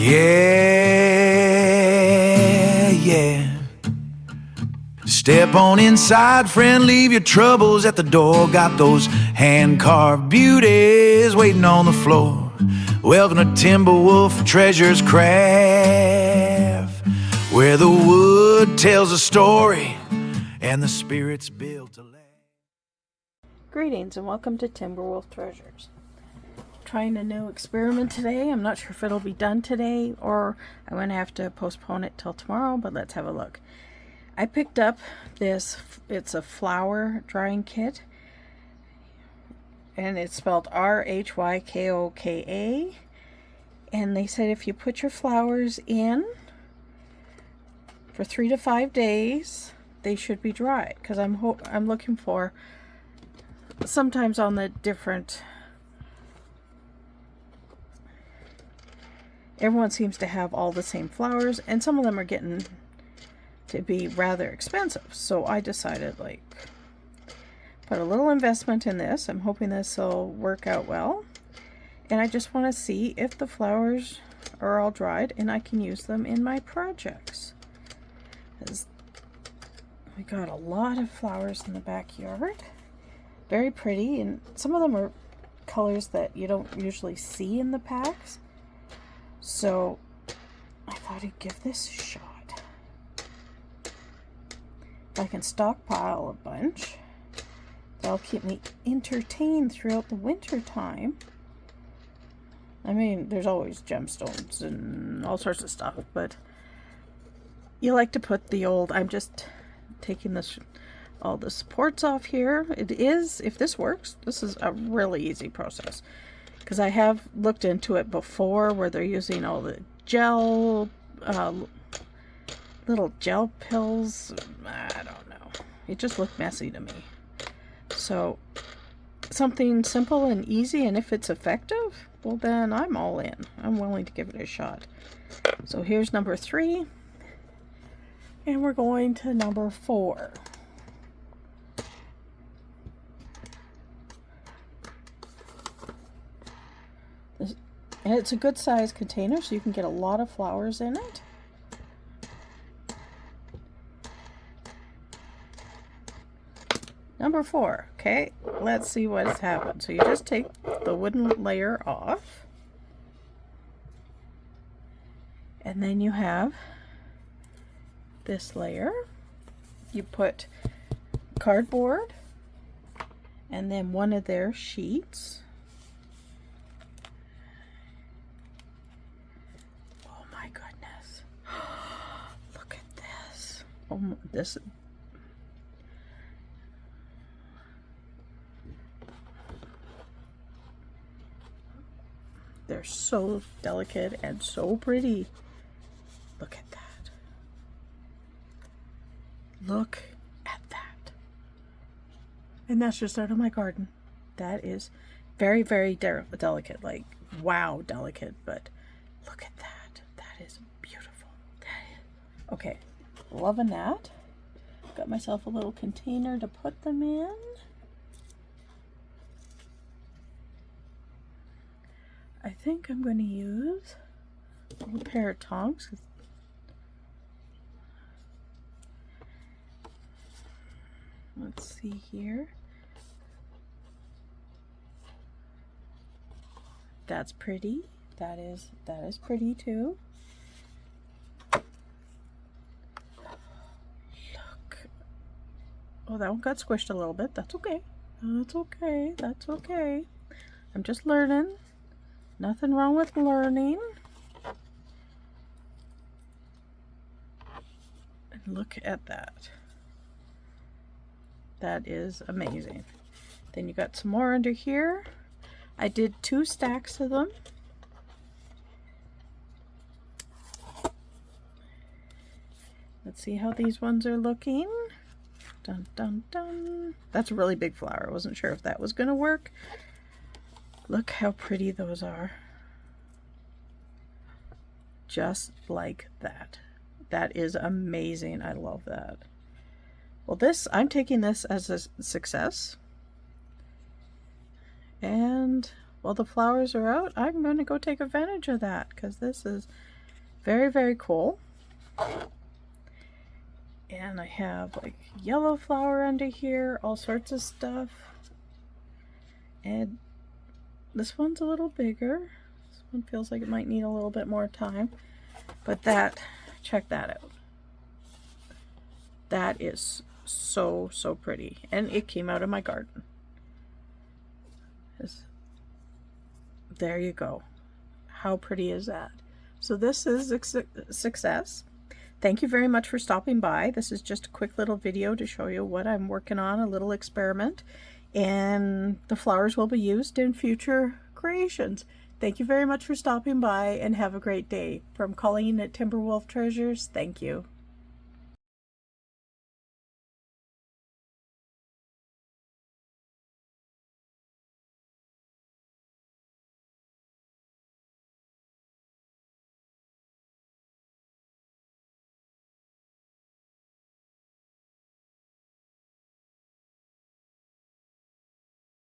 Yeah, yeah. Step on inside, friend, leave your troubles at the door. Got those hand-carved beauties waiting on the floor. Welcome to Timberwolf Treasures Craft, where the wood tells a story and the spirits build to last. Greetings and welcome to Timberwolf Treasures. Trying a new experiment today. I'm not sure if it'll be done today or I'm going to have to postpone it till tomorrow, but let's have a look. I picked up this, it's a flower drying kit, and it's spelled RHYKOKA, and they said if you put your flowers in for 3 to 5 days, they should be dry, because I'm looking for, sometimes on the different, everyone seems to have all the same flowers, and some of them are getting to be rather expensive. So I decided, like, put a little investment in this. I'm hoping this will work out well. And I just want to see if the flowers are all dried and I can use them in my projects. We got a lot of flowers in the backyard. Very pretty, and some of them are colors that you don't usually see in the packs. So I thought I'd give this a shot. If I can stockpile a bunch, that'll keep me entertained throughout the winter time. I mean, there's always gemstones and all sorts of stuff, but you like to put the old, I'm just taking this, all the supports off here. It is, if this works, this is a really easy process, because I have looked into it before where they're using all the gel, little gel pills. I don't know. It just looked messy to me. So something simple and easy, and if it's effective, well then I'm all in. I'm willing to give it a shot. So here's number 3. And we're going to number 4. And it's a good size container, so you can get a lot of flowers in it. Number 4, okay, let's see what's happened. So you just take the wooden layer off, and then you have this layer. You put cardboard and then one of their sheets. Oh my goodness. Look at this. Oh, this. They're so delicate and so pretty. Look at that. Look at that. And that's just out of my garden. That is very, very delicate. Like, wow, delicate. But look at that. That is beautiful. That is... Okay, loving that. Got myself a little container to put them in. I think I'm going to use a little pair of tongs. Let's see here. That's pretty. That is pretty too. Look. Oh, that one got squished a little bit. That's okay. That's okay. That's okay. I'm just learning. Nothing wrong with learning. And look at that. That is amazing. Then you got some more under here. I did 2 stacks of them. Let's see how these ones are looking. Dun dun dun. That's a really big flower. I wasn't sure if that was going to work. Look how pretty those are. Just like that. That is amazing. I love that. Well, I'm taking this as a success. And while the flowers are out, I'm going to go take advantage of that, because this is Very, very cool. And I have like yellow flower under here, all sorts of stuff. And this one's a little bigger. This one feels like it might need a little bit more time. But that, check that out. That is so, so pretty. And it came out of my garden. There you go. How pretty is that? So this is a success. Thank you very much for stopping by. This is just a quick little video to show you what I'm working on, a little experiment. And the flowers will be used in future creations. Thank you very much for stopping by and have a great day. From Colleen at Timberwolf Treasures, thank you.